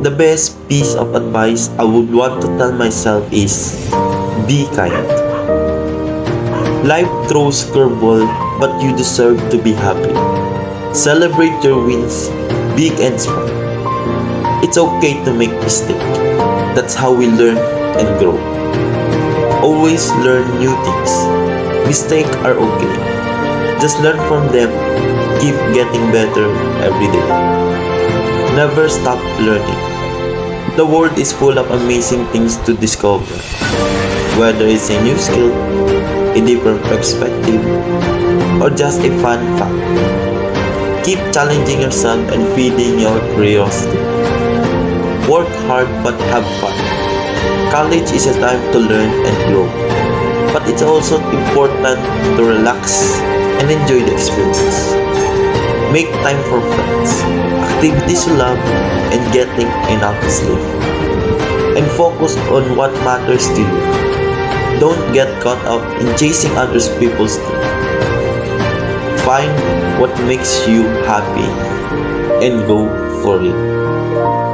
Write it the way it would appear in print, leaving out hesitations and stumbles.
The best piece of advice I would want to tell myself is be kind. Life throws curveball, but you deserve to be happy. Celebrate your wins, big and small. It's okay to make mistakes. That's how we learn and grow. Always learn new things. Mistakes are okay. Just learn from them. Keep getting better every day. Never stop learning. The world is full of amazing things to discover. Whether it's a new skill, a different perspective, or just a fun fact. Keep challenging yourself and feeding your curiosity. Work hard but have fun. College is a time to learn and grow. But it's also important to relax and enjoy the experience. Make time for friends, activities you love, and getting enough sleep. And focus on what matters to you. Don't get caught up in chasing other people's dreams. Find what makes you happy and go for it.